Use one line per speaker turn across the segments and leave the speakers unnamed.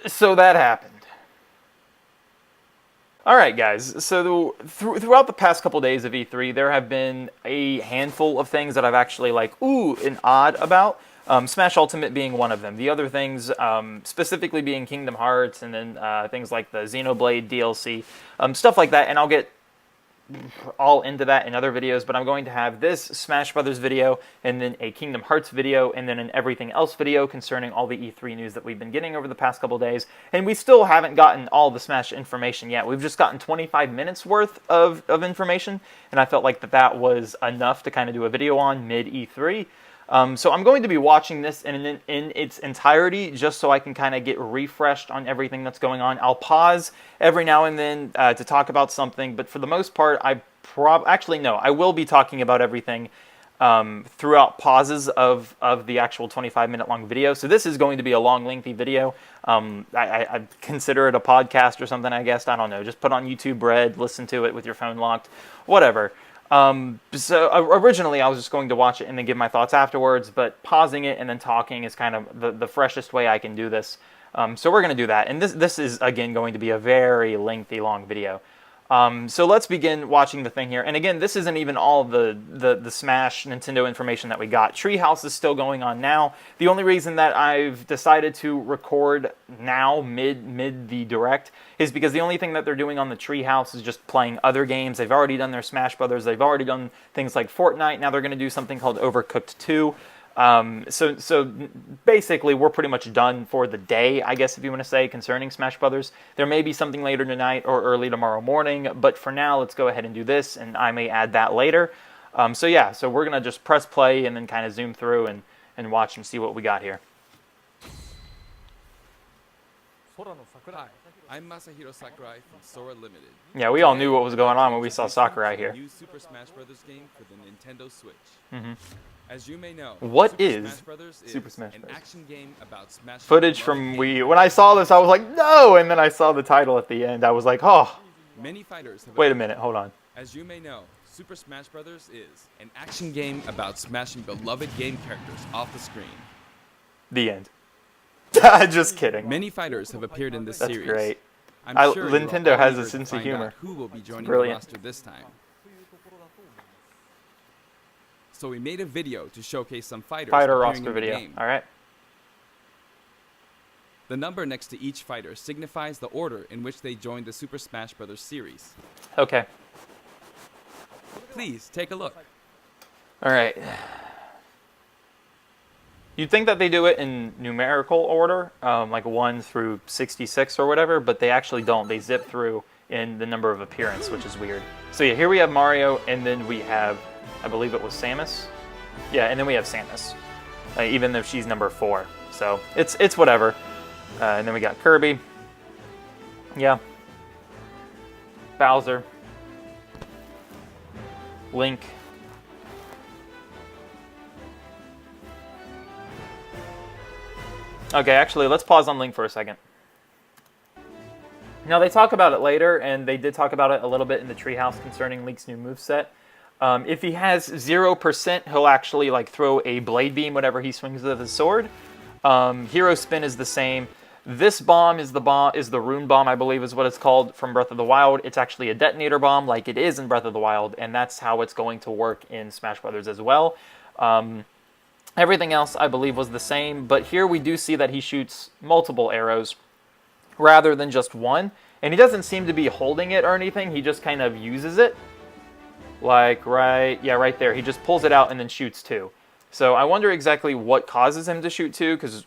So that happened. All right, guys. So throughout the past couple days of E3, there have been a handful of things that I've actually like, ooh, and odd about. Smash Ultimate being one of them. The other things, specifically being Kingdom Hearts, and then things like the Xenoblade DLC, stuff like that. And I'll get all into that in other videos, but I'm going to have this Smash Brothers video, and then a Kingdom Hearts video, and then an everything else video concerning all the E3 news that we've been getting over the past couple days. And we still haven't gotten all the Smash information yet. We've just gotten 25 minutes worth of information, and I felt like that was enough to kind of do a video on mid E3. So I'm going to be watching this in its entirety just so I can kind of get refreshed on everything that's going on. I'll pause every now and then to talk about something, but for the most part, I will be talking about everything throughout pauses of the actual 25-minute long video. So this is going to be a long, lengthy video. I consider it a podcast or something, I guess. I don't know. Just put on YouTube Red, listen to it with your phone locked, whatever. So originally I was just going to watch it and then give my thoughts afterwards, but pausing it and then talking is kind of the freshest way I can do this. So we're going to do that. And this is, again, going to be a very lengthy, long video. So let's begin watching the thing here. And again, this isn't even all the Smash Nintendo information that we got. Treehouse is still going on now. The only reason that I've decided to record now, mid the Direct, is because the only thing that they're doing on the Treehouse is just playing other games. They've already done their Smash Brothers. They've already done things like Fortnite. Now they're going to do something called Overcooked 2. So basically, we're pretty much done for the day, I guess, if you want to say, concerning Smash Brothers. There may be something later tonight or early tomorrow morning, but for now, let's go ahead and do this, and I may add that later. So we're going to just press play and then kind of zoom through and watch and see what we got here.
Hi, I'm Masahiro Sakurai from Sora Limited.
Yeah, we all knew what was going on when we saw Sakurai here.
New Super Smash Brothers game for the Nintendo Switch.
Mm-hmm.
As you may know,
what
Super
is
Smash Brothers
Super Smash
an
Bros?
Action game about Smash
Footage from Wii. When I saw this, I was like, no! And then I saw the title at the end. I was like, oh.
Many fighters have
Wait a minute, hold on.
As you may know, Super Smash Brothers is an action game about smashing beloved game characters off the screen.
The end. Just kidding.
Many fighters have appeared in this
That's
series.
great.
I'm sure
Nintendo
you're all
has
eager
a
to
sense of
find
humor.
out who will be joining the
Brilliant.
roster this time. So we made a video to showcase some fighters
Fighter
appearing
roster
in the
video.
game.
All right.
The number next to each fighter signifies the order in which they joined the Super Smash Bros. Series.
Okay.
Please take a look.
All right. You'd think that they do it in numerical order, like 1 through 66 or whatever, but they actually don't. They zip through in the number of appearance, which is weird. So yeah, here we have Mario, and then we have, I believe it was Samus. Yeah, and then we have Samus, even though she's number 4. So it's whatever. And then we got Kirby. Yeah. Bowser. Link. Okay, actually, let's pause on Link for a second. Now, they talk about it later, and they did talk about it a little bit in the Treehouse concerning Link's new moveset. If he has 0%, he'll actually like throw a blade beam whenever he swings with his sword. Hero Spin is the same. This bomb is the Rune Bomb, I believe is what it's called from Breath of the Wild. It's actually a detonator bomb like it is in Breath of the Wild, and that's how it's going to work in Smash Brothers as well. Everything else, I believe, was the same, but here we do see that he shoots multiple arrows rather than just one, and he doesn't seem to be holding it or anything. He just kind of uses it, like right there. He just pulls it out and then shoots 2. So I wonder exactly what causes him to shoot 2, because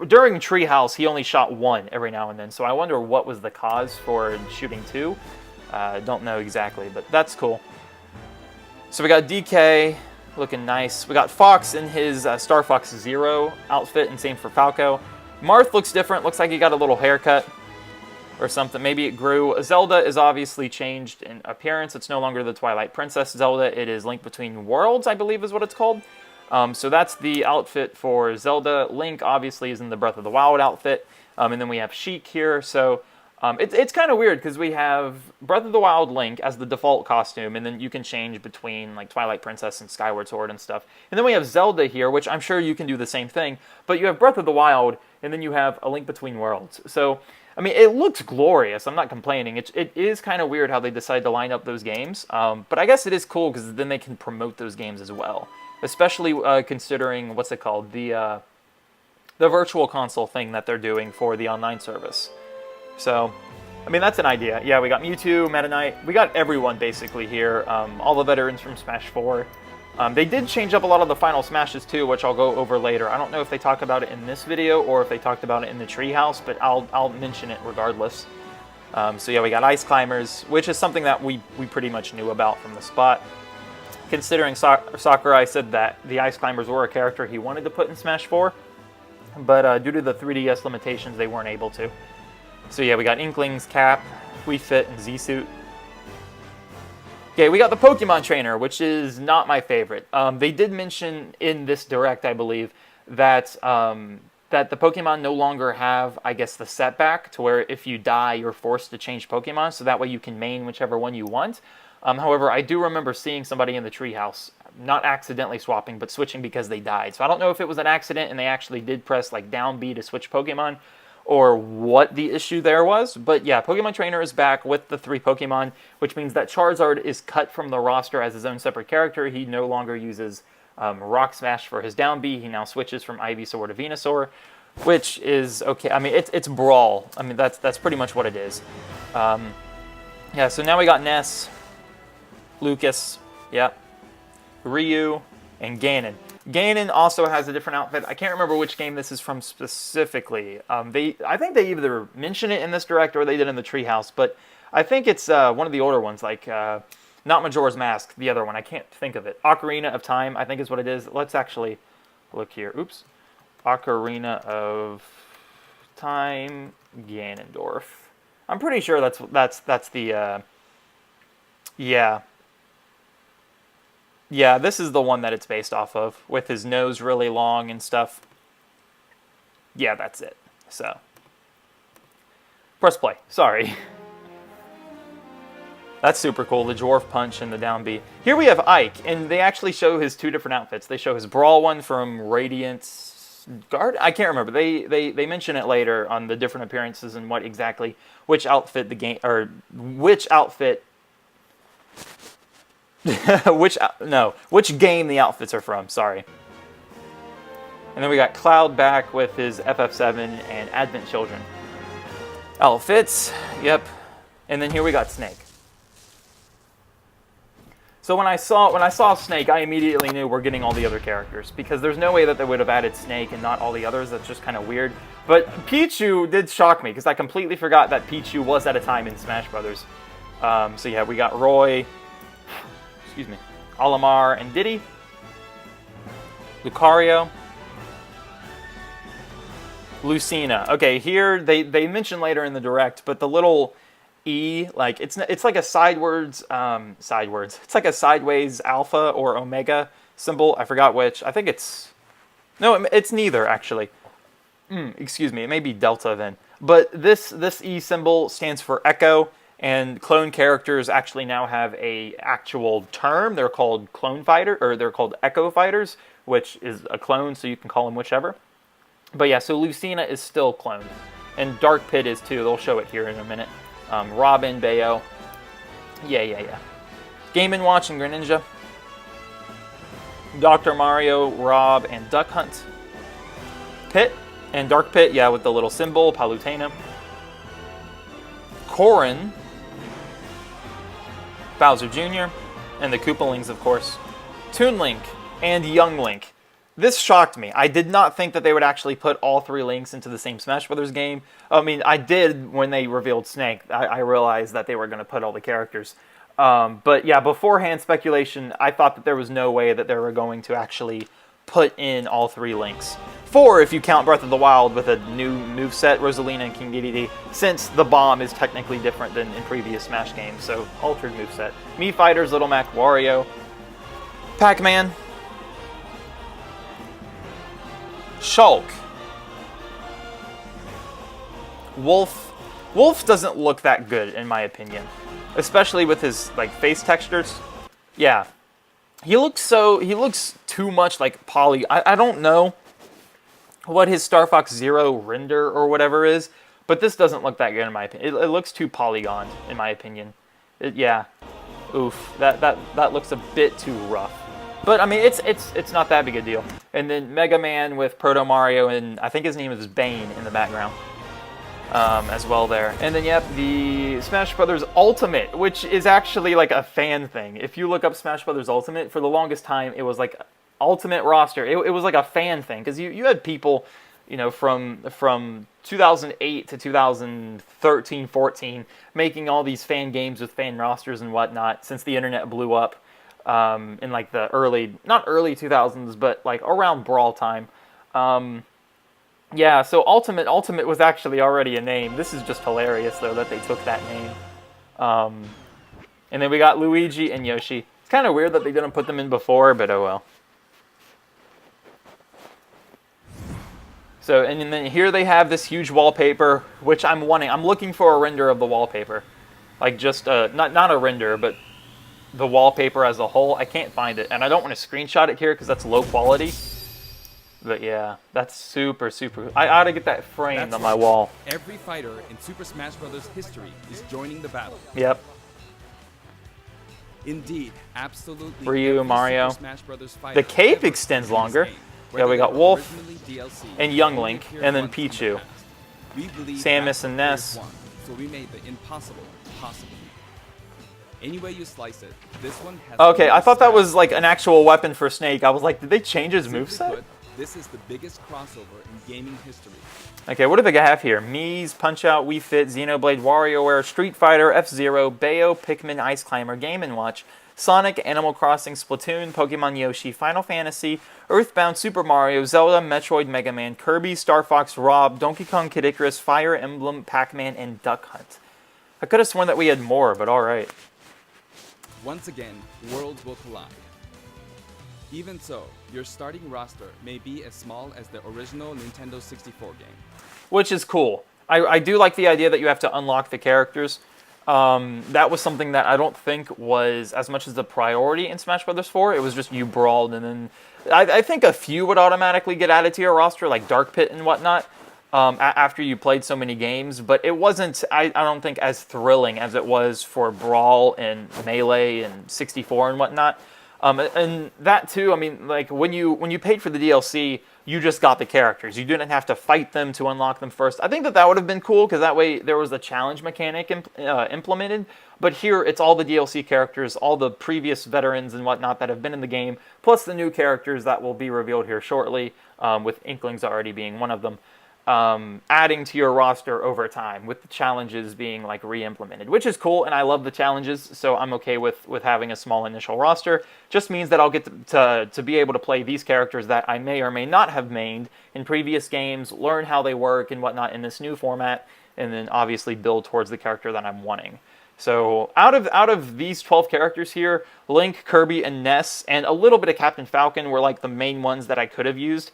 during Treehouse, he only shot 1 every now and then, so I wonder what was the cause for shooting 2. Don't know exactly, but that's cool. So we got DK. Looking nice. We got Fox in his Star Fox Zero outfit, and same for Falco. Marth looks different. Looks like he got a little haircut or something. Maybe it grew. Zelda is obviously changed in appearance. It's no longer the Twilight Princess Zelda. It is Link Between Worlds, I believe is what it's called. So that's the outfit for Zelda. Link obviously is in the Breath of the Wild outfit. And then we have Sheik here. So it's kind of weird because we have Breath of the Wild Link as the default costume, and then you can change between like Twilight Princess and Skyward Sword and stuff. And then we have Zelda here, which I'm sure you can do the same thing, but you have Breath of the Wild and then you have A Link Between Worlds. So, I mean, it looks glorious. I'm not complaining. It is kind of weird how they decide to line up those games, but I guess it is cool because then they can promote those games as well, especially considering, what's it called, the virtual console thing that they're doing for the online service. So, I mean, that's an idea. Yeah, we got Mewtwo, Meta Knight. We got everyone basically here. All the veterans from Smash 4. They did change up a lot of the final Smashes too, which I'll go over later. I don't know if they talk about it in this video or if they talked about it in the Treehouse, but I'll mention it regardless. So yeah, we got Ice Climbers, which is something that we pretty much knew about from the spot. Considering Sakurai said that the Ice Climbers were a character he wanted to put in Smash 4, but due to the 3DS limitations, they weren't able to. So yeah, we got Inklings, Cap, Wii Fit, and Z-Suit. Okay, we got the Pokemon Trainer, which is not my favorite. They did mention in this Direct, I believe, that that the Pokemon no longer have, I guess, the setback to where if you die, you're forced to change Pokemon, so that way you can main whichever one you want. However, I do remember seeing somebody in the Treehouse, not accidentally swapping, but switching because they died. So I don't know if it was an accident and they actually did press like down B to switch Pokemon, or what the issue there was. But yeah, Pokemon Trainer is back with the 3 Pokemon, which means that Charizard is cut from the roster as his own separate character. He no longer uses Rock Smash for his down B. He now switches from Ivysaur to Venusaur, which is okay. I mean, it's Brawl. I mean, that's pretty much what it is. Yeah, so now we got Ness, Lucas, yep, Ryu, and Ganon. Ganon also has a different outfit. I can't remember which game this is from specifically. I think they either mention it in this Direct or they did in the Treehouse, but I think it's one of the older ones, like not Majora's Mask, the other one. I can't think of it. Ocarina of Time, I think is what it is. Let's actually look here. Oops. Ocarina of Time, Ganondorf. I'm pretty sure that's the yeah. Yeah, this is the one that it's based off of, with his nose really long and stuff. Yeah, that's it. So, press play. Sorry. That's super cool, the Dwarf Punch and the down B. Here we have Ike, and they actually show his 2 different outfits. They show his Brawl one from Radiant Guard? I can't remember. They mention it later on the different appearances and what exactly, which outfit the game, or which outfit... which game the outfits are from, sorry. And then we got Cloud back with his FF7 and Advent Children outfits, yep. And then here we got Snake. So when I saw Snake, I immediately knew we're getting all the other characters, because there's no way that they would have added Snake and not all the others. That's just kind of weird. But Pichu did shock me, because I completely forgot that Pichu was at a time in Smash Brothers. So yeah, we got Roy, excuse me, Olimar, and Diddy, Lucario, Lucina. Okay, here they mention later in the Direct, but the little E, like it's like a sidewards. It's like a sideways alpha or omega symbol. I forgot which. I think it's it's neither actually. Excuse me, it may be delta then. But this E symbol stands for Echo. And clone characters actually now have a actual term. They're called clone fighter, or they're called Echo Fighters, which is a clone, so you can call them whichever. But yeah, so Lucina is still cloned, and Dark Pit is too. They'll show it here in a minute. Robin, Bayo, yeah. Game & Watch and Greninja, Dr. Mario, Rob, and Duck Hunt. Pit and Dark Pit, yeah, with the little symbol, Palutena. Corrin, Bowser Jr., and the Koopalings, of course. Toon Link and Young Link. This shocked me. I did not think that they would actually put all 3 Links into the same Smash Brothers game. I mean, I did when they revealed Snake. I realized that they were going to put all the characters. But yeah, beforehand speculation, I thought that there was no way that they were going to actually put in all 3 Links. 4 if you count Breath of the Wild with a new moveset, Rosalina and King Dedede, since the bomb is technically different than in previous Smash games, so altered moveset. Mii Fighters, Little Mac, Wario, Pac-Man, Shulk, Wolf. Wolf doesn't look that good in my opinion, especially with his like face textures. Yeah, he looks too much like Poly. I don't know what his Star Fox Zero render or whatever is, but this doesn't look that good in my opinion. It looks too polygoned in my opinion. Yeah, oof, that looks a bit too rough. But I mean, it's not that big a deal. And then Mega Man with Proto Mario and I think his name is Bane in the background. As well there. And then, yep, the Smash Brothers Ultimate, which is actually like a fan thing. If you look up Smash Brothers Ultimate, for the longest time, it was like Ultimate roster. It was like a fan thing, because you had people, you know, from 2008 to 2013, 14, making all these fan games with fan rosters and whatnot since the internet blew up in like the not early 2000s, but like around Brawl time. Yeah, so Ultimate was actually already a name. This is just hilarious, though, that they took that name. And then we got Luigi and Yoshi. It's kind of weird that they didn't put them in before, but oh well. So, and then here they have this huge wallpaper, which I'm wanting. I'm looking for a render of the wallpaper. Like just, not a render, but the wallpaper as a whole. I can't find it, and I don't want to screenshot it here because that's low quality. But yeah, that's super. I ought to get that framed on my wall.
Every fighter in Super Smash Bros. History is joining the battle.
Yep.
Indeed, absolutely.
Ryu,
every
Mario.
Super Smash Bros. Fighter
The cape
ever
extends
in this
longer.
game,
Yeah, we
whether
got
they were
Wolf
originally DLC
and
or
Young
only
Link,
appeared
and then
once in the
Pichu.
past. We believe
Samus
that's
and
what
Ness.
players want, so we made the impossible possible. Any way you slice it, this one has.
Okay, I thought that
style.
was like an actual weapon for Snake. I was like, did they change his
Simply
moveset?
put, this is the biggest crossover in gaming history.
Okay, what do they have here? Mies, Punch-Out!, Wii Fit, Xenoblade, WarioWare, Street Fighter, F-Zero, Bayo, Pikmin, Ice Climber, Game & Watch, Sonic, Animal Crossing, Splatoon, Pokemon Yoshi, Final Fantasy, Earthbound, Super Mario, Zelda, Metroid, Mega Man, Kirby, Star Fox, Rob, Donkey Kong, Kid Icarus, Fire Emblem, Pac-Man, and Duck Hunt. I could have sworn that we had more, but alright.
Once again, worlds will collide. Even so, your starting roster may be as small as the original Nintendo 64 game.
Which is cool. I do like the idea that you have to unlock the characters. That was something that I don't think was as much as the priority in Smash Bros. 4. It was just you brawled, and then I think a few would automatically get added to your roster, like Dark Pit and whatnot, after you played so many games. But it wasn't, I don't think, as thrilling as it was for Brawl and Melee and 64 and whatnot. And that too, I mean, like when you paid for the DLC, you just got the characters. You didn't have to fight them to unlock them first. I think that would have been cool, because that way there was a challenge mechanic implemented. But here, it's all the DLC characters, all the previous veterans and whatnot that have been in the game, plus the new characters that will be revealed here shortly, with Inklings already being one of them. Adding to your roster over time, with the challenges being like re-implemented, which is cool, and I love the challenges, so I'm okay with having a small initial roster. Just means that I'll get to be able to play these characters that I may or may not have mained in previous games, learn how they work and whatnot in this new format, and then obviously build towards the character that I'm wanting. So out of these 12 characters here, Link, Kirby, and Ness, and a little bit of Captain Falcon were like the main ones that I could have used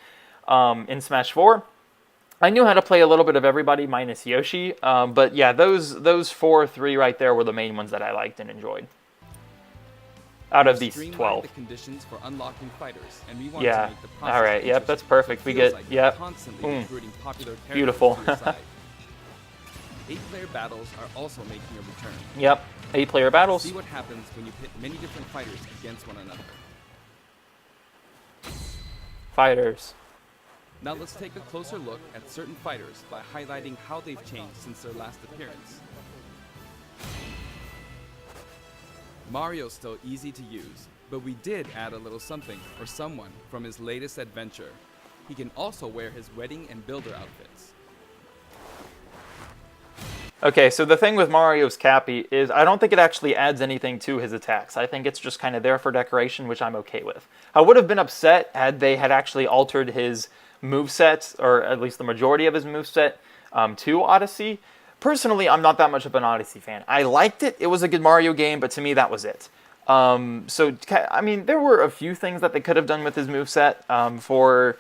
in Smash 4. I knew how to play a little bit of everybody minus Yoshi, but yeah, those 4 or 3 right there were the main ones that I liked and enjoyed. Out of these 12.
The conditions for unlocking fighters, and we want
Yeah.
to make the process
All right. Yep. That's
interesting,
perfect.
so
We
it feels
get.
like you're
Yep.
constantly recruiting popular characters
Beautiful.
to your side. 8-player battles are also making a return.
Yep. 8-player battles.
See what happens when you pit many different fighters against one another.
Fighters.
Now let's take a closer look at certain fighters by highlighting how they've changed since their last appearance. Mario's still easy to use, but we did add a little something for someone from his latest adventure. He can also wear his wedding and builder outfits.
Okay, so the thing with Mario's Cappy is I don't think it actually adds anything to his attacks. I think it's just kind of there for decoration, which I'm okay with. I would have been upset had they had actually altered his moveset, or at least the majority of his moveset, to Odyssey. Personally, I'm not that much of an Odyssey fan. I liked it. It was a good Mario game, but to me, that was it. So, I mean, there were a few things that they could have done with his moveset for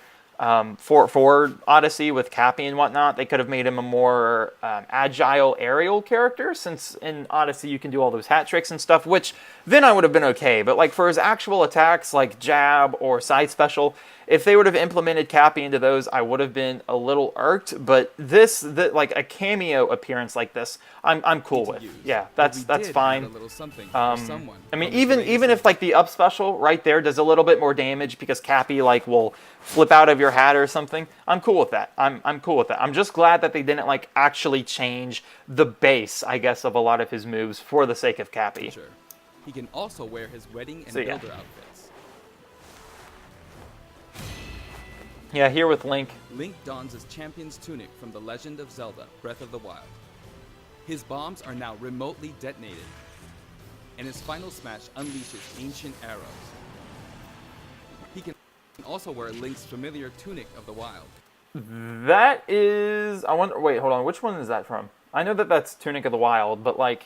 Odyssey with Cappy and whatnot. They could have made him a more agile aerial character, since in Odyssey you can do all those hat tricks and stuff, which then I would have been okay. But like for his actual attacks, like jab or side special, If they would have implemented Cappy into those, I would have been a little irked. But like a cameo appearance like this, I'm cool with. Yeah, that's fine. I mean, even if like the up special right there does a little bit more damage because Cappy like will flip out of your hat or something, I'm cool with that. I'm cool with that. I'm just glad that they didn't like actually change the base, I guess, of a lot of his moves for the sake of Cappy.
Sure. He can also wear his wedding and builder outfits.
Yeah, here with Link.
Link dons his champion's tunic from The Legend of Zelda: Breath of the Wild. His bombs are now remotely detonated, and his final smash unleashes ancient arrows. He can also wear Link's familiar Tunic of the Wild.
That is... I wonder... Wait, hold on. Which one is that from? I know that that's Tunic of the Wild, but like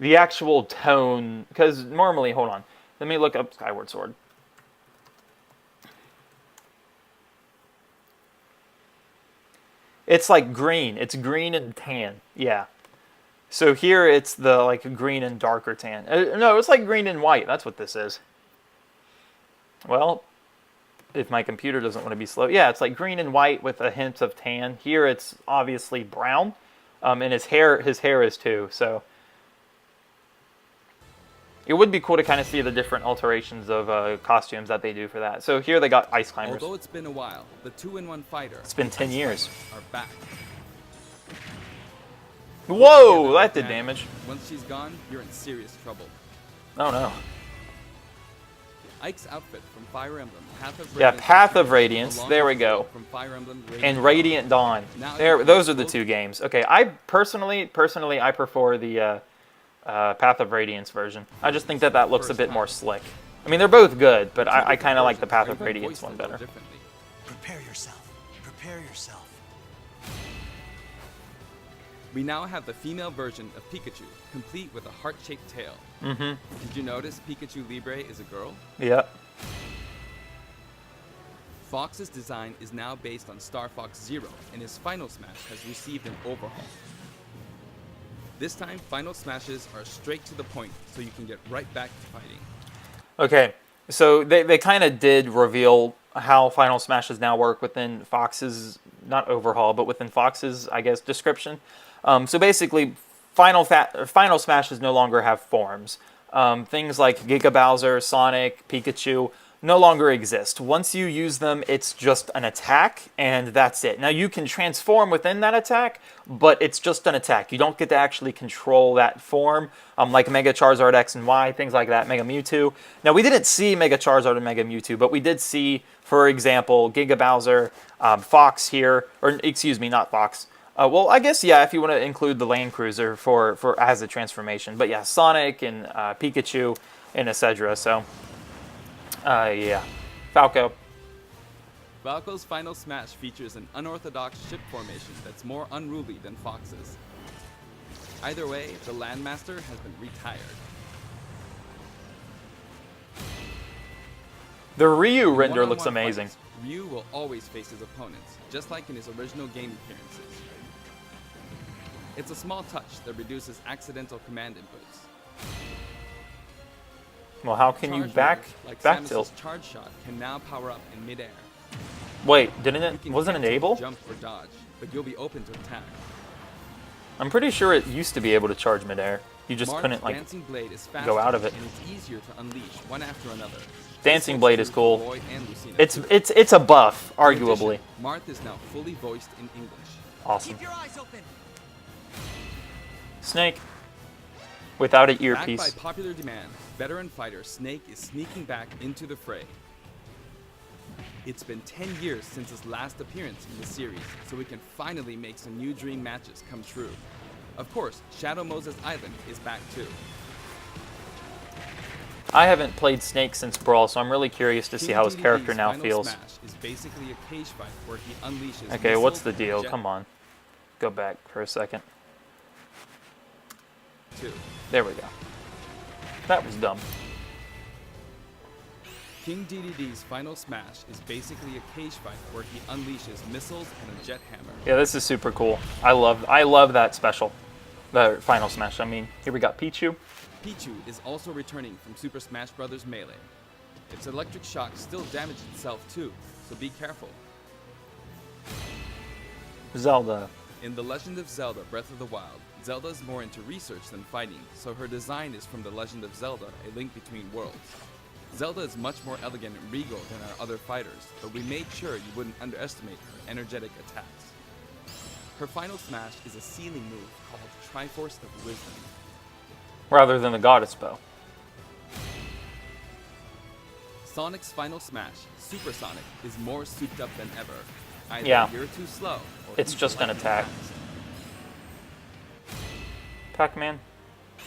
the actual tone... Because normally... Hold on. Let me look up Skyward Sword. It's like green. It's green and tan. Yeah. So here it's the like green and darker tan. No, it's like green and white. That's what this is. Well, if my computer doesn't want to be slow. Yeah, it's like green and white with a hint of tan. Here it's obviously brown. And his hair is too. So it would be cool to kind of see the different alterations of costumes that they do for that. So here they got Ice Climbers.
Although it's been a while, the 2-in-1 fighter.
It's been 10 years.
Are back.
Whoa, that did damage.
Once she's gone, you're in serious trouble.
Oh no.
Ike's outfit from Fire Emblem, Path of Radiance.
Yeah, Path of Radiance. There we go.
From Fire Emblem,
and Radiant Dawn. Those are the two games. Okay, I personally, I prefer the Path of Radiance version. I just think that looks a bit more slick. I mean, they're both good, but I kind of like the Path of Radiance one better.
Prepare yourself. Prepare yourself.
We now have the female version of Pikachu, complete with a heart-shaped tail.
Mm-hmm.
Did you notice Pikachu Libre is a girl?
Yep.
Fox's design is now based on Star Fox Zero, and his Final Smash has received an overhaul. This time, Final Smashes are straight to the point, so you can get right back to fighting.
Okay, so they kind of did reveal how Final Smashes now work within Fox's, not overhaul, but within Fox's, I guess, description. So basically, Final Smashes no longer have forms. Things like Giga Bowser, Sonic, Pikachu no longer exist. Once you use them, it's just an attack, and that's it. Now, you can transform within that attack, but it's just an attack. You don't get to actually control that form, like Mega Charizard X and Y, things like that, Mega Mewtwo. Now, we didn't see Mega Charizard and Mega Mewtwo, but we did see, for example, Giga Bowser, Fox here, or excuse me, not Fox. Well, I guess, yeah, if you want to include the Land Cruiser for as a transformation. But yeah, Sonic and Pikachu and etc. So, yeah. Falco.
Falco's Final Smash features an unorthodox ship formation that's more unruly than Fox's. Either way, the Landmaster has been retired.
The Ryu render looks amazing.
Fights, Ryu will always face his opponents, just like in his original game appearances. It's a small touch that reduces accidental command inputs.
Well, how can you back tilt?
Charge shot can now power up in midair.
Wait, wasn't it able?
Jump or dodge, but you'll be open to attack.
I'm pretty sure it used to be able to charge midair. You just couldn't like
Blade is faster,
go out of it.
And it's easier to unleash one after another.
Dancing Blade is cool. It's a buff, arguably.
Marth is now fully voiced in English.
Awesome.
Keep your eyes open.
Snake. Without an earpiece.
Backed by popular demand, veteran fighter Snake is sneaking back into the fray. It's been 10 years since his last appearance in the series, so we can finally make some new dream matches come true. Of course, Shadow Moses Island is back too.
I haven't played Snake since Brawl, so I'm really curious to see how his character now feels.
Smash is basically a cage fight where he unleashes.
Okay, what's the deal? Come on. Go back for a second. There we go. That was dumb.
King DDD's Final Smash is basically a cage fight where he unleashes missiles and a jet hammer.
Yeah, this is super cool. I love that special. The Final Smash. I mean, here we got Pichu.
Pichu is also returning from Super Smash Bros. Melee. Its electric shock still damaged itself too, so be careful.
Zelda.
In The Legend of Zelda Breath of the Wild, Zelda is more into research than fighting, so her design is from The Legend of Zelda, A Link Between Worlds. Zelda is much more elegant and regal than our other fighters, but we made sure you wouldn't underestimate her energetic attacks. Her final smash is a ceiling move called Triforce of Wisdom.
Rather than the Goddess Bow.
Sonic's final smash, Super Sonic, is more souped up than ever. Either
Yeah.
you're too slow, or
It's
he's
just an
lightning
attack.
fast.
Pac-Man?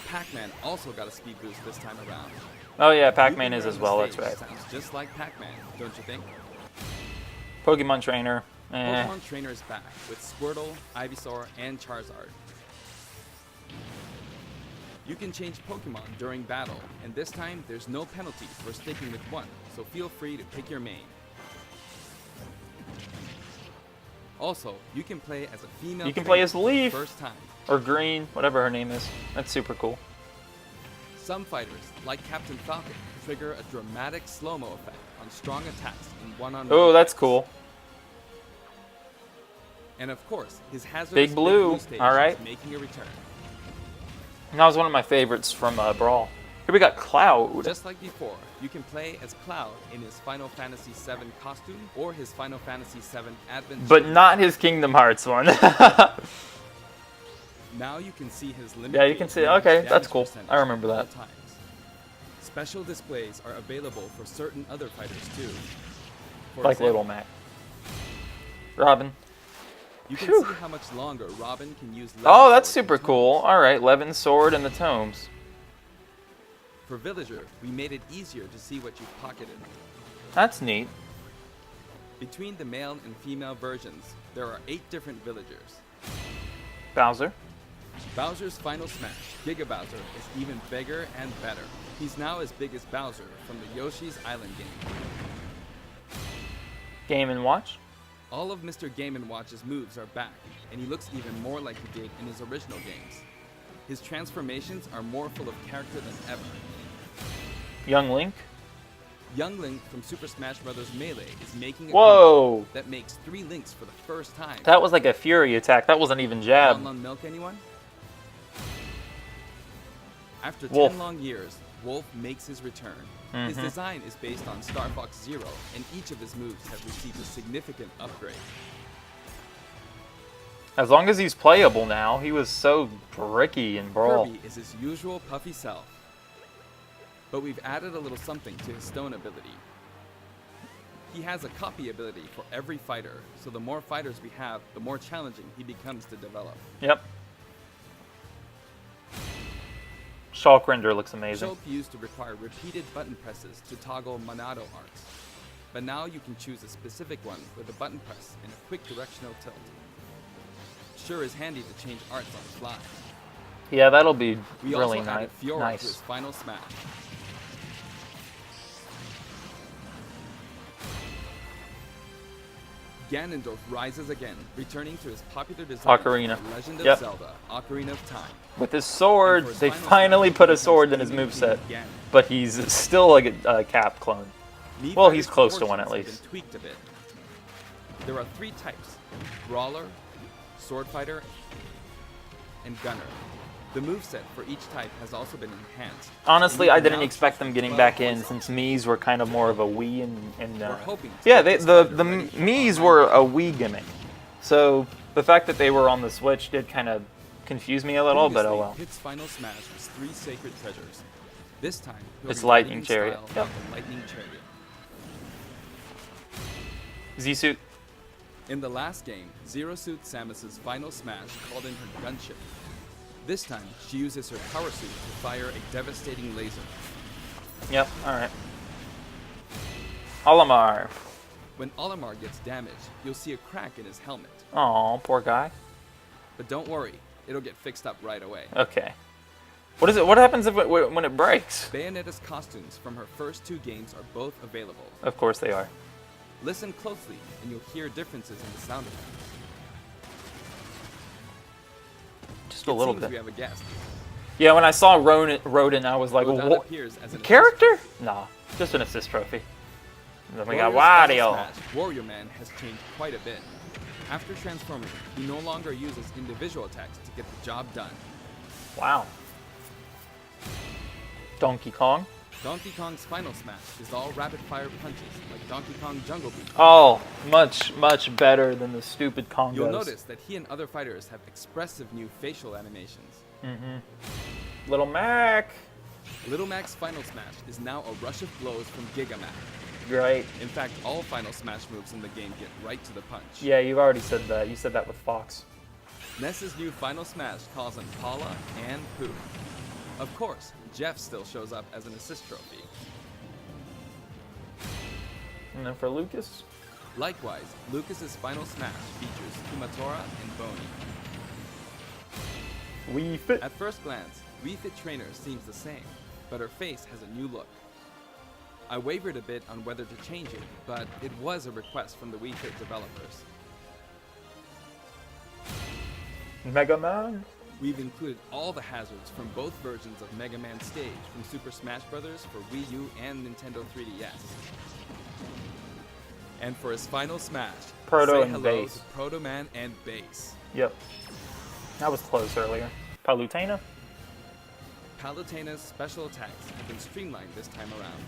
Pac-Man also got a speed boost this time around.
Oh yeah, Pac-Man
Looping
is as
around
well,
the
that's
stage
right.
Sounds just like Pac-Man, don't you think?
Pokemon Trainer.
Pokemon Trainer is back with Squirtle, Ivysaur, and Charizard. You can change Pokemon during battle, and this time there's no penalty for sticking with one, so feel free to pick your main. Also, you can play as a female.
You can play
trainer
as
for the
Leaf.
First time.
Or Green, whatever her name is. That's super cool.
Some fighters, like Captain Falcon, trigger a dramatic slow-mo effect on strong attacks in one-on-one.
Oh, that's cool.
And of course, his hazardous
Big Blue,
stage
all right.
is making a return.
And that was one of my favorites from Brawl. Here we got Cloud.
Just like before, you can play as Cloud in his Final Fantasy VII costume or his Final Fantasy VII Advent.
But not his Kingdom Hearts one.
Now you can see his limited.
Yeah, you can see. Okay, that's cool. I remember that.
Times. Special displays are available for certain other fighters too. For
Like
example,
Little Mac. Robin.
You can
Phew.
see how much longer Robin can use.
Oh,
Levin's
that's
sword
super
and
cool.
tomes.
Alright, Levin's sword and the tomes.
For Villager, we made it easier to see what you've pocketed.
That's neat.
Between the male and female versions, there are 8 different villagers.
Bowser.
Bowser's final smash, Giga Bowser, is even bigger and better. He's now as big as Bowser from the Yoshi's Island game.
Game & Watch.
All of Mr. Game & Watch's moves are back, and he looks even more like he did in his original games. His transformations are more full of character than ever.
Young Link.
Young Link from Super Smash Bros. Melee is making a
Whoa!
comeback that makes 3 Links for the first time.
That was like a Fury attack. That wasn't even jab.
Lon Milk, anyone? After
Wolf.
10 long years, Wolf makes his return. His
Mhm.
design is based on Star Fox Zero, and each of his moves have received a significant upgrade.
As long as he's playable now, he was so bricky in Brawl.
Kirby is his usual puffy self, but we've added a little something to his stone ability. He has a copy ability for every fighter, so the more fighters we have, the more challenging he becomes to develop.
Yep. Shulk Render looks amazing.
Shulk used to require repeated button presses to toggle Monado arcs, but now you can choose a specific one with a button press and a quick directional tilt. Sure is handy to change arts on the fly.
Yeah, that'll be
We
really
also added Fiora to his
nice.
final smash. Ganondorf rises again, returning to his popular design
Ocarina.
for Legend
Yep.
of Zelda, Ocarina of Time.
With his sword,
And for his
they
final
finally
smash,
put
he
a sword in
becomes
his
Demon
moveset.
King Ganon.
But he's still like a Cap clone.
Mii
Well, he's
Fighter's
close to one at
proportions have
least.
been tweaked a bit. There are 3 types: Brawler, Sword Fighter, and Gunner. The moveset for each type has also been enhanced.
Honestly,
You
I
can
didn't
now
expect
choose
them
from
getting
12
back in
voices.
since Mii's were kind of more of a Wii and
We're hoping to
yeah,
get
they,
this
the
fighter
the
ready for
Mii's
online
were a
play.
Wii gimmick, so the fact that they were on the Switch did kind of confuse me a little, but oh
Previously,
well.
Pit's final smash was 3 sacred treasures. This time, he'll
It's
be
Lightning
riding in
Chariot.
style
Yep.
like the Lightning Chariot.
Z-Suit.
In the last game, Zero Suit Samus's final smash called in her gunship. This time, she uses her power suit to fire a devastating laser.
Yep. All right. Olimar.
When Olimar gets damaged, you'll see a crack in his helmet.
Oh, poor guy.
But don't worry, it'll get fixed up right away.
Okay. What is it? What happens if when it breaks?
Bayonetta's costumes from her first 2 games are both available.
Of course they are.
Listen closely, and you'll hear differences in the sound effects.
Just a little
Seems
bit.
we have a guest.
Yeah, when I saw Rodin, I was like,
Rodin
what?
appears as an
Character? Nah, just an assist trophy. Then we got
Warrior's final
Wario.
smash, Warrior Man has changed quite a bit. After transforming, he no longer uses individual attacks to get the job done.
Wow. Donkey Kong.
Donkey Kong's final smash is all rapid-fire punches, like Donkey Kong Jungle Beat.
Oh, much better than the stupid Kongos.
You'll notice that he and other fighters have expressive new facial animations.
Little Mac.
Little Mac's final smash is now a rush of blows from Giga Mac.
Great.
In fact, all final smash moves in the game get right to the punch.
Yeah, you've already said that. You said that with Fox.
Ness's new final smash calls on Paula and Pooh. Of course, Jeff still shows up as an assist trophy.
And then for Lucas.
Likewise, Lucas's final smash features Kumatora and Boney.
Wii Fit.
At first glance, Wii Fit Trainer seems the same, but her face has a new look. I wavered a bit on whether to change it, but it was a request from the Wii Fit developers.
Mega Man.
We've included all the hazards from both versions of Mega Man Stage from Super Smash Bros. For Wii U and Nintendo 3DS. And for his final smash,
Proto
say
and
hello
Bass.
to Proto Man and Bass.
Yep. That was close earlier. Palutena.
Palutena's special attacks have been streamlined this time around.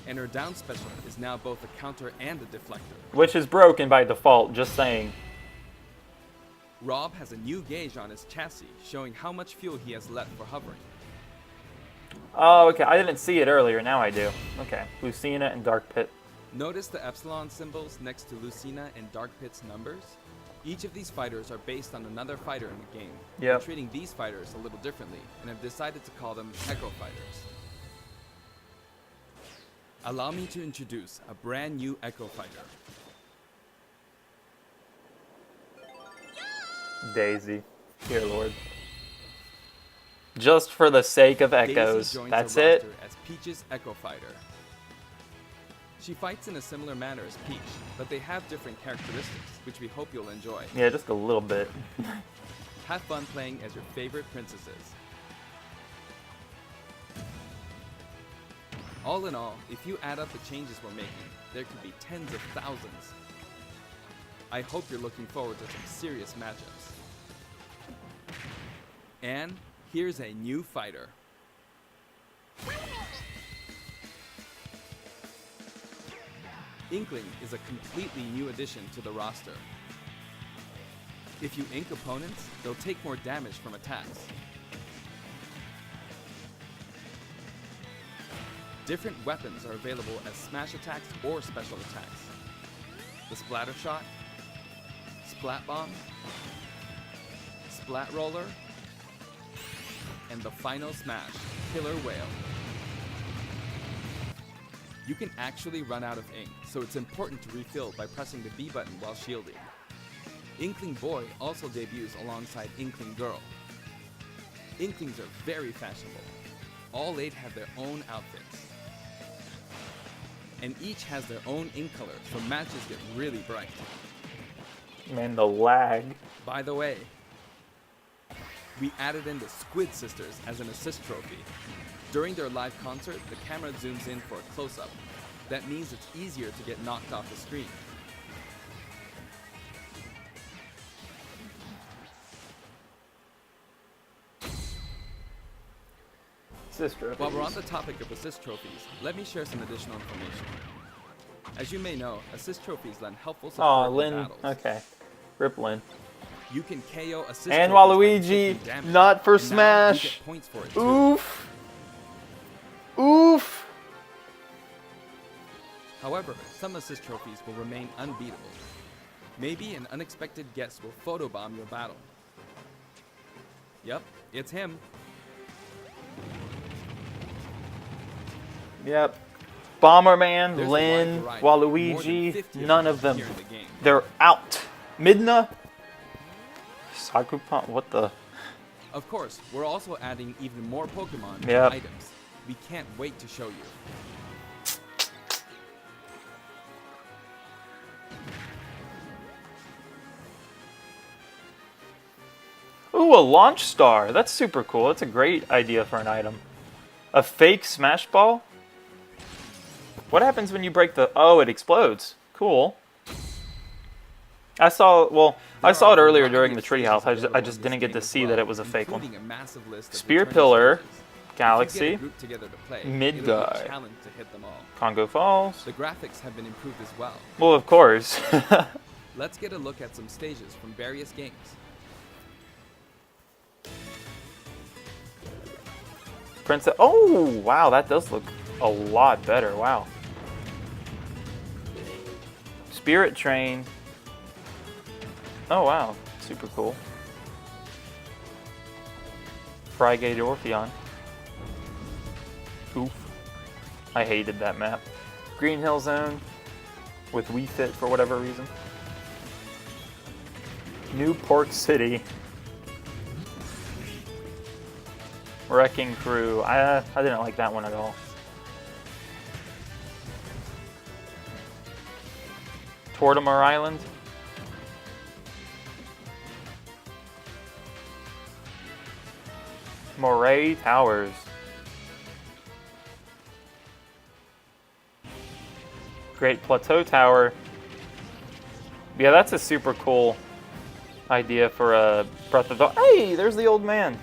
And her down special is now both a counter and a deflector.
Which is broken by default, just saying.
Rob has a new gauge on his chassis, showing how much fuel he has left for hovering.
Oh, okay. I didn't see it earlier. Now I do. Okay. Lucina and Dark Pit.
Notice the epsilon symbols next to Lucina and Dark Pit's numbers? Each of these fighters are based on another fighter in the game.
Yep.
We're treating these fighters a little differently, and have decided to call them Echo Fighters. Allow me to introduce a brand new Echo Fighter.
Daisy. Dear Lord. Just for the sake of
Daisy
echoes.
joins
That's
the
it.
roster as Peach's Echo Fighter. She fights in a similar manner as Peach, but they have different characteristics, which we hope you'll enjoy.
Yeah, just a little bit.
Have fun playing as your favorite princesses. All in all, if you add up the changes we're making, there could be tens of thousands. I hope you're looking forward to some serious matchups. And here's a new fighter. Inkling is a completely new addition to the roster. If you ink opponents, they'll take more damage from attacks. Different weapons are available as smash attacks or special attacks. The Splatter Shot, Splat Bomb, Splat Roller, and the final smash, Killer Whale. You can actually run out of ink, so it's important to refill by pressing the B button while shielding. Inkling Boy also debuts alongside Inkling Girl. Inklings are very fashionable. All 8 have their own outfits. And each has their own ink color, so matches get really bright.
Man, the lag.
By the way, we added in the Squid Sisters as an assist trophy. During their live concert, the camera zooms in for a close-up. That means it's easier to get knocked off the screen.
Sister.
While we're on the topic of assist trophies, let me share some additional information. As you may know, assist trophies lend helpful
Aw,
support in
Lynn.
battles.
Okay. Rip Lynn.
You can KO assist
And
trophies by
Waluigi,
inflicting damage,
not for
and now you
Smash.
get points for it too.
Oof. Oof.
However, some assist trophies will remain unbeatable. Maybe an unexpected guest will photobomb your battle. Yep, it's him.
Yep. Bomberman,
There's a
Lynn,
wide variety, more than
Waluigi,
50 of
none of them.
here in the game.
They're out. Midna. Sakupan. What the?
Of course, we're also adding even more Pokemon and
Yep.
items. We can't wait to show you.
Ooh, a launch star. That's super cool. That's a great idea for an item. A fake Smash Ball? What happens when you break the... Oh, it explodes. Cool. I saw... Well, I saw it earlier during the treehouse. I just didn't get to see that it was a fake one. Spear Pillar. Galaxy. Midgard. Congo Falls.
The graphics have been improved as well.
Well, of course.
Let's get a look at some stages from various games.
Princess... Oh, wow, that does look a lot better. Wow. Spirit Train. Oh, wow. Super cool. Frigate Orpheon. Oof. I hated that map. Green Hill Zone with Wii Fit for whatever reason. Newport City. Wrecking Crew. I didn't like that one at all. Tortimer Island. Moray Towers. Great Plateau Tower. Yeah, that's a super cool idea for a Breath of the... Hey, there's the old man.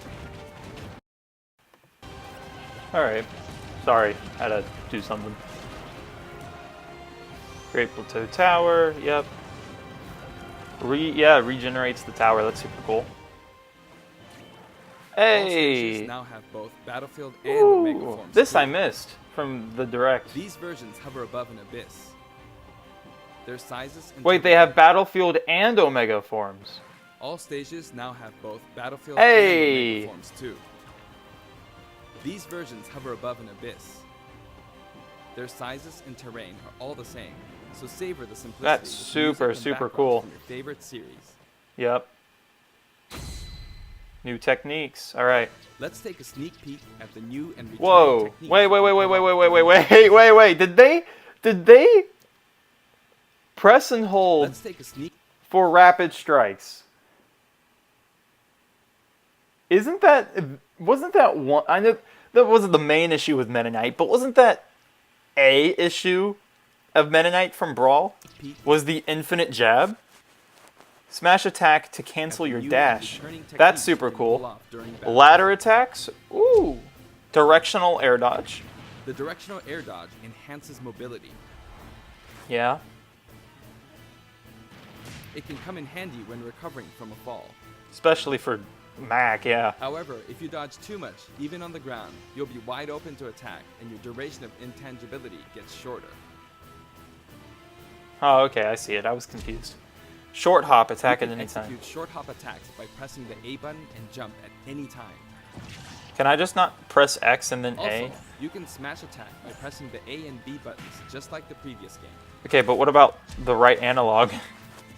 Alright. Sorry, had to do something. Great Plateau Tower, yep. Yeah, regenerates the tower, that's super cool.
All
Hey!
stages now have both Battlefield and Omega
Ooh,
forms.
this
too.
I missed from the direct.
These versions hover above an abyss. Their sizes and
Wait, they have Battlefield and Omega forms.
all stages now have both Battlefield
Hey!
and Omega forms too. These versions hover above an abyss. Their sizes and terrain are all the same, so savor the simplicity.
That's
with
super,
music and
super
backgrounds
cool.
From your favorite series.
Yep. New techniques. All right.
Let's take a sneak peek at the new and returning
Whoa.
techniques.
Wait. Did they press and hold
Let's take a sneak.
for rapid strikes? Wasn't that one? I know that wasn't the main issue with Meta Knight, but wasn't that a issue of Meta Knight from Brawl? Was the infinite jab? Smash attack to cancel your dash. That's super cool. Ladder attacks. Ooh. Directional air dodge.
The directional air dodge enhances mobility.
Yeah.
It can come in handy when recovering from a fall.
Especially for Mac, yeah.
However, if you dodge too much, even on the ground, you'll be wide open to attack, and your duration of intangibility gets shorter.
Oh, okay, I see it. I was confused. Short hop attack
You
at
can
any time.
execute short hop attacks by pressing the A button and jump at any time.
Can I just not press X and then
Also,
A?
you can smash attack by pressing the A and B buttons, just like the previous game.
Okay, but what about the right analog?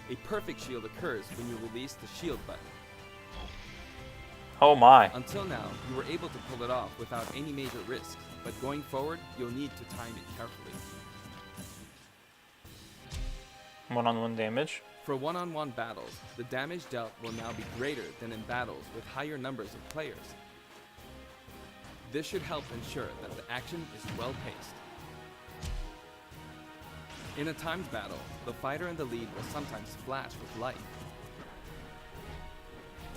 A perfect shield occurs when you release the shield button.
Oh my.
Until now, you were able to pull it off without any major risks, but going forward, you'll need to time it carefully.
One-on-one damage.
For one-on-one battles, the damage dealt will now be greater than in battles with higher numbers of players. This should help ensure that the action is well-paced. In a timed battle, the fighter in the lead will sometimes flash with light.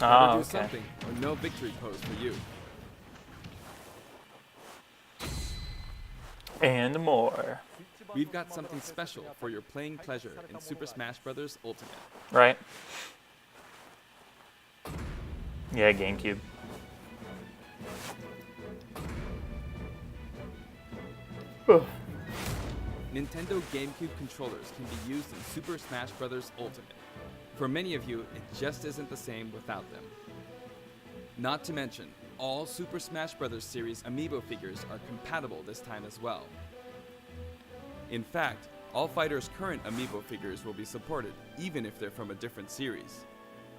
Ah,
Better do
okay.
something, or no victory pose for you.
And more.
We've got something special for your playing pleasure in Super Smash Bros. Ultimate.
Right? Yeah, GameCube.
Nintendo GameCube controllers can be used in Super Smash Bros. Ultimate. For many of you, it just isn't the same without them. Not to mention, all Super Smash Bros. Series amiibo figures are compatible this time as well. In fact, all fighters' current amiibo figures will be supported, even if they're from a different series.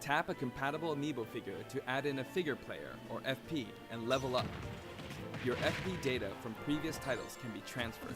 Tap a compatible amiibo figure to add in a figure player, or FP, and level up. Your FP data from previous titles can be transferred.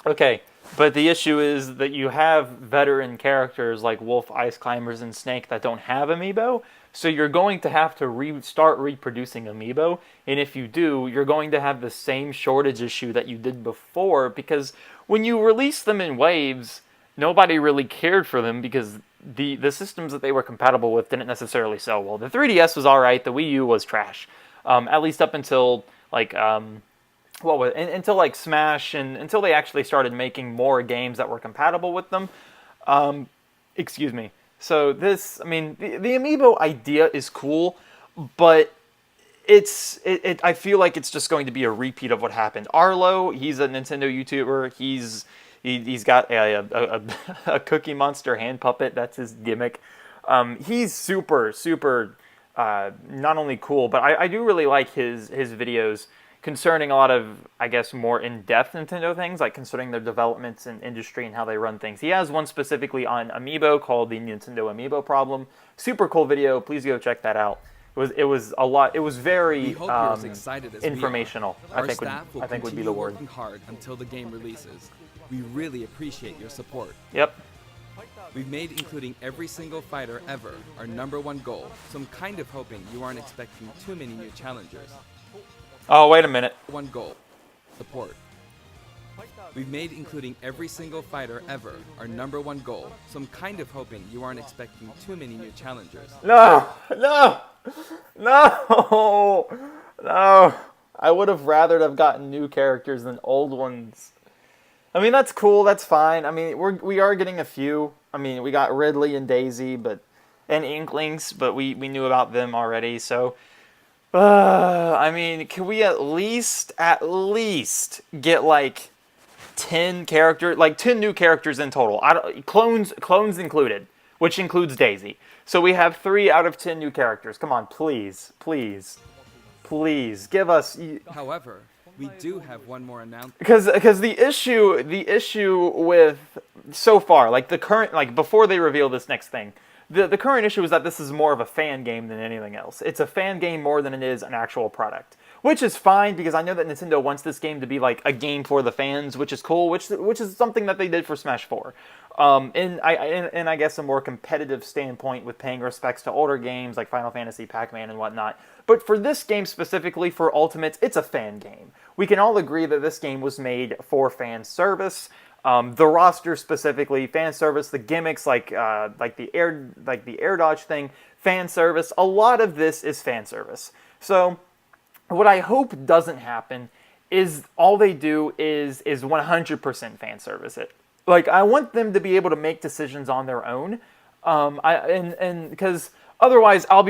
Okay, But the issue is that you have veteran characters like Wolf, Ice Climbers, and Snake that don't have amiibo, so you're going to have to start reproducing amiibo, and if you do, you're going to have the same shortage issue that you did before, because when you release them in waves, nobody really cared for them because the systems that they were compatible with didn't necessarily sell well. The 3DS was alright, the Wii U was trash. At least up until, like, until like Smash and until they actually started making more games that were compatible with them. Excuse me. So this, I mean, the amiibo idea is cool, but I feel like it's just going to be a repeat of what happened. Arlo, he's a Nintendo YouTuber. He's got a Cookie Monster hand puppet. That's his gimmick. He's super not only cool, but I do really like his videos concerning a lot of, I guess, more in-depth Nintendo things, like concerning their developments in industry and how they run things. He has one specifically on Amiibo called the Nintendo Amiibo Problem. Super cool video. Please go check that out. It was a lot. It was very
We hope you're as excited as
informational.
we are.
I think would be the word.
Working hard until the game releases. We really appreciate your support.
Yep.
We've made including every single fighter ever our #1 goal, so I'm kind of hoping you aren't expecting too many new challengers.
Oh, wait a minute.
One goal. Support. We've made including every single fighter ever our #1 goal, so I'm kind of hoping you aren't expecting too many new challengers.
No. I would have rather have gotten new characters than old ones. I mean, that's cool. That's fine. I mean, we are getting a few. I mean, we got Ridley and Daisy, and Inklings, but we knew about them already. So, I mean, can we at least get like 10 new characters in total? Clones included, which includes Daisy. So we have 3 out of 10 new characters. Come on, please give us.
However, we do have one more announcement.
Because the issue with so far, like the current, like before they reveal this next thing, the current issue is that this is more of a fan game than anything else. It's a fan game more than it is an actual product, which is fine because I know that Nintendo wants this game to be like a game for the fans, which is cool, which is something that they did for Smash 4. And I guess a more competitive standpoint with paying respects to older games like Final Fantasy, Pac-Man, and whatnot. But for this game specifically, for Ultimates, it's a fan game. We can all agree that this game was made for fan service. The roster specifically, fan service, the gimmicks like the air dodge thing, fan service. A lot of this is fan service. So what I hope doesn't happen is all they do is 100% fan service it. Like, I want them to be able to make decisions on their own, and because otherwise I'll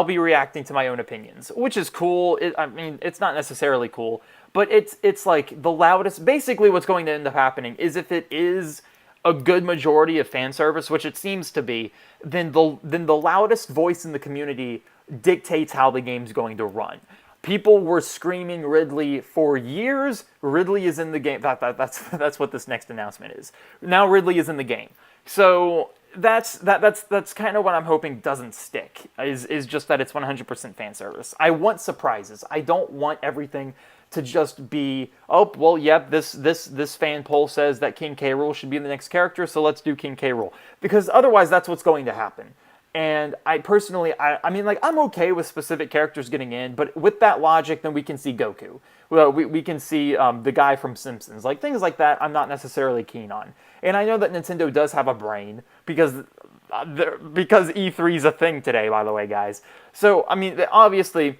be reacting to my own opinions, which is cool. I mean, it's not necessarily cool, but it's like the loudest. Basically, what's going to end up happening is if it is a good majority of fan service, which it seems to be, then the loudest voice in the community dictates how the game's going to run. People were screaming Ridley for years. Ridley is in the game. That's what this next announcement is. Now Ridley is in the game. So that's kind of what I'm hoping doesn't stick. Is just that it's 100% fan service. I want surprises. I don't want everything to just be, oh well, yep, this fan poll says that King K. Rool should be the next character, so let's do King K. Rool. Because otherwise, that's what's going to happen. And I personally, I mean, like, I'm okay with specific characters getting in, but with that logic, then we can see Goku. Well, we can see the guy from Simpsons. Like, things like that, I'm not necessarily keen on. And I know that Nintendo does have a brain, because E3 is a thing today, by the way, guys. So, I mean, obviously,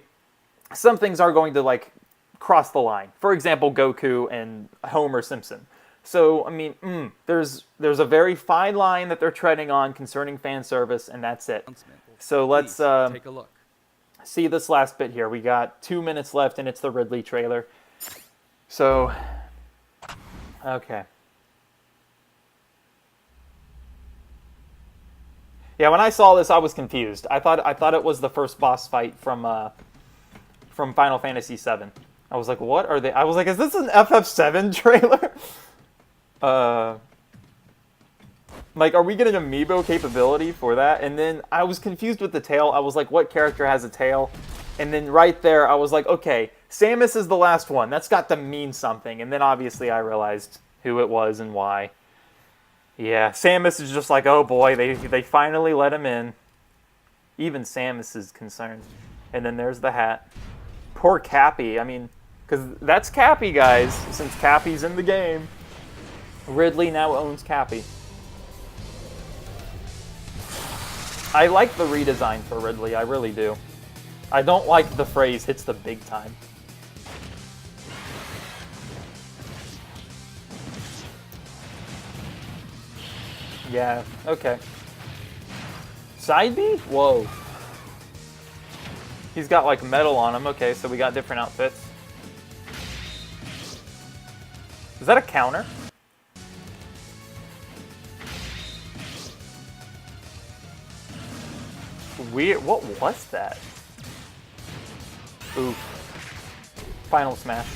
some things are going to, like, cross the line. For example, Goku and Homer Simpson. So, I mean, there's a very fine line that they're treading on concerning fan service, and that's it. So let's
take a look.
See this last bit here. We got 2 minutes left, and it's the Ridley trailer. So, okay. Yeah, when I saw this, I was confused. I thought it was the first boss fight from Final Fantasy VII. I was like, what are they? I was like, is this an FF7 trailer? Like, are we getting amiibo capability for that? And then I was confused with the tail. I was like, what character has a tail? And then right there, I was like, okay, Samus is the last one. That's got to mean something. And then obviously I realized who it was and why. Yeah, Samus is just like, oh boy, they finally let him in. Even Samus is concerned. And then there's the hat. Poor Cappy. I mean, because that's Cappy, guys, since Cappy's in the game. Ridley now owns Cappy. I like the redesign for Ridley, I really do. I don't like the phrase hits the big time. Yeah, okay. Side B? Whoa. He's got like metal on him. Okay, so we got different outfits. Is that a counter? Weird. What was that? Ooh. Final smash.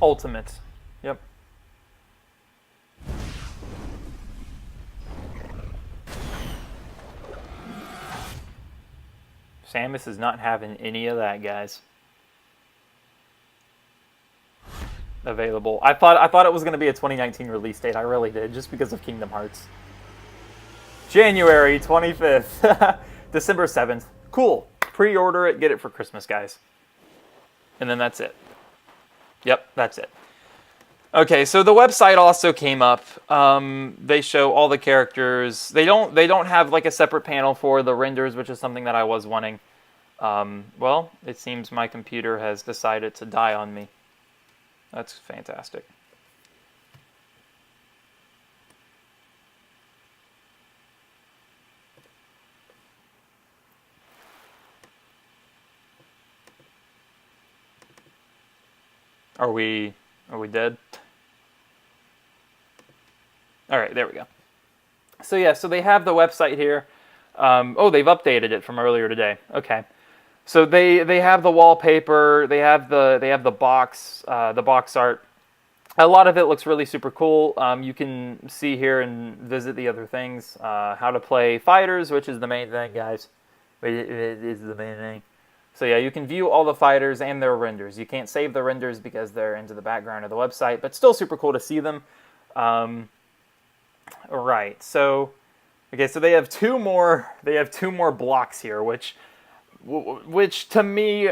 Ultimate. Yep. Samus is not having any of that, guys. Available. I thought it was going to be a 2019 release date. I really did, just because of Kingdom Hearts. January 25th. December 7th. Cool. Pre-order it, get it for Christmas, guys. And then that's it. Yep, that's it. Okay, so the website also came up. They show all the characters. They don't have like a separate panel for the renders, which is something that I was wanting. Well, it seems my computer has decided to die on me. That's fantastic. Are we dead? All right, there we go. So yeah, so they have the website here. Oh, they've updated it from earlier today. Okay. So they have the wallpaper, they have the box art. A lot of it looks really super cool. You can see here and visit the other things. How to play fighters, which is the main thing, guys. It is the main thing. So yeah, you can view all the fighters and their renders. You can't save the renders because they're into the background of the website, but still super cool to see them. Right. So okay, so they have two more blocks here, which to me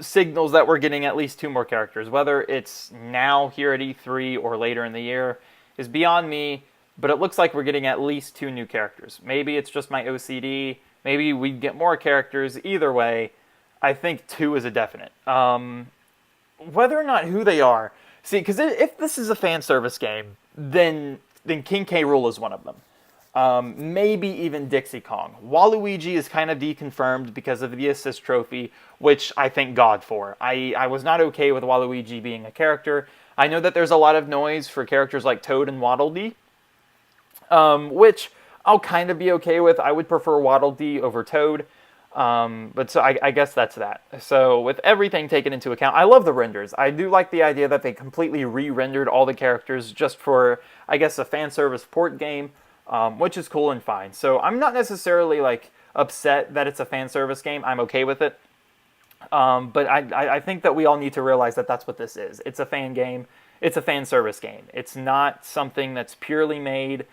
signals that we're getting at least two more characters. Whether it's now here at E3 or later in the year is beyond me, but it looks like we're getting at least two new characters. Maybe it's just my OCD. Maybe we get more characters. Either way, I think two is a definite. Whether or not who they are, see, because if this is a fan service game, then King K. Rool is one of them. Maybe even Dixie Kong. Waluigi is kind of deconfirmed because of the assist trophy, which I thank God for. I was not okay with Waluigi being a character. I know that there's a lot of noise for characters like Toad and Waddle Dee, which I'll kind of be okay with. I would prefer Waddle Dee over Toad, but so I guess that's that. So with everything taken into account, I love the renders. I do like the idea that they completely re-rendered all the characters just for, I guess, a fan service port game. Which is cool and fine. So I'm not necessarily like upset that it's a fan service game. I'm okay with it. But I think that we all need to realize that that's what this is. It's a fan game. It's a fan service game. It's not something that's purely made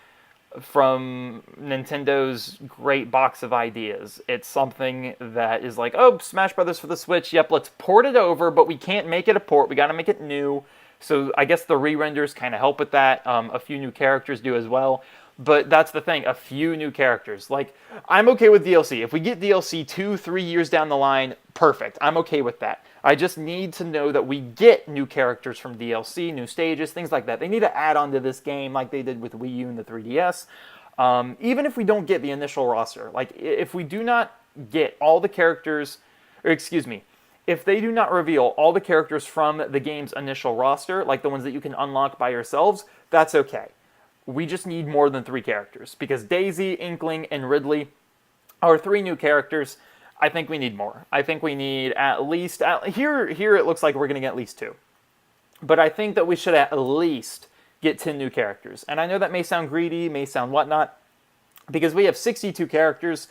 from Nintendo's great box of ideas. It's something that is like, oh, Smash Brothers for the Switch. Yep, let's port it over, but we can't make it a port. We got to make it new. So I guess the re-renders kind of help with that. A few new characters do as well. But that's the thing, a few new characters. Like, I'm okay with DLC. If we get DLC 2-3 years down the line, perfect. I'm okay with that. I just need to know that we get new characters from DLC, new stages, things like that. They need to add on to this game like they did with Wii U and the 3DS. Even if we don't get the initial roster. Like, if we do not get all the characters, or excuse me, if they do not reveal all the characters from the game's initial roster, like the ones that you can unlock by yourselves, that's okay. We just need more than 3 characters, because Daisy, Inkling, and Ridley are 3 new characters. I think we need more. I think we need at least, here it looks like we're going to get at least 2. But I think that we should at least get 10 new characters. And I know that may sound greedy, may sound whatnot, because we have 62 characters,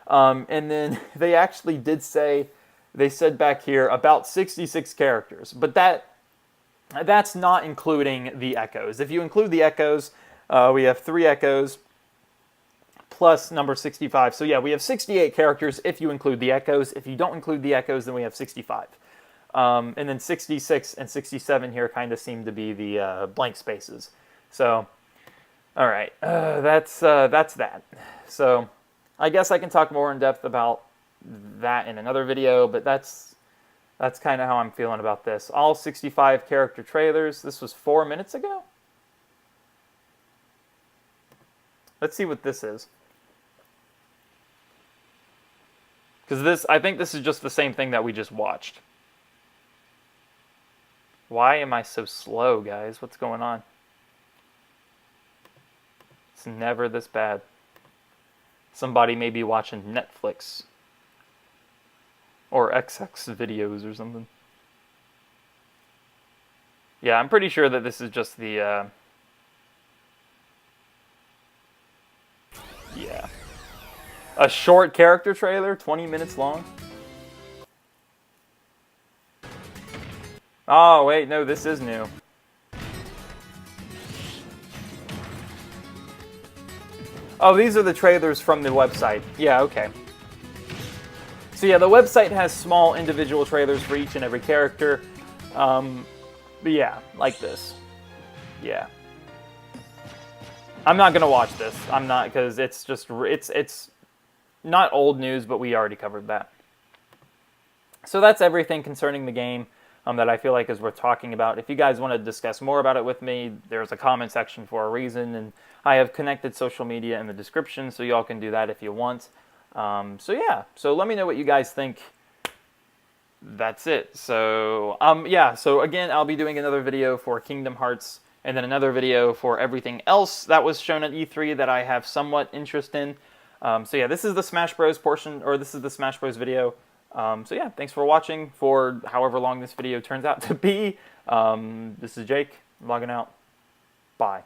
and then they actually did say they said back here about 66 characters, but that's not including the echoes. If you include the echoes, we have 3 echoes plus number 65. So yeah, we have 68 characters if you include the echoes. If you don't include the echoes, then we have 65. And then 66 and 67 here kind of seem to be the blank spaces. So, all right, that's that. So I guess I can talk more in depth about that in another video, but that's kind of how I'm feeling about this. All 65 character trailers. This was 4 minutes ago. Let's see what this is. Because I think this is just the same thing that we just watched. Why am I so slow, guys? What's going on? It's never this bad. Somebody may be watching Netflix. Or XX videos or something. Yeah, I'm pretty sure that this is just the... Yeah. A short character trailer, 20 minutes long. Oh, wait, no, this is new. Oh, these are the trailers from the website. Yeah, okay. So yeah, the website has small individual trailers for each and every character. But yeah, like this. Yeah. I'm not gonna watch this. I'm not, because it's just, it's not old news, but we already covered that. So that's everything concerning the game that I feel like is worth talking about. If you guys want to discuss more about it with me, there's a comment section for a reason, and I have connected social media in the description, so y'all can do that if you want. So yeah, so let me know what you guys think. That's it. So yeah, so again, I'll be doing another video for Kingdom Hearts, and then another video for everything else that was shown at E3 that I have somewhat interest in. So yeah, this is the Smash Bros portion, or this is the Smash Bros video. So yeah, thanks for watching for however long this video turns out to be. This is Jake, logging out. Bye.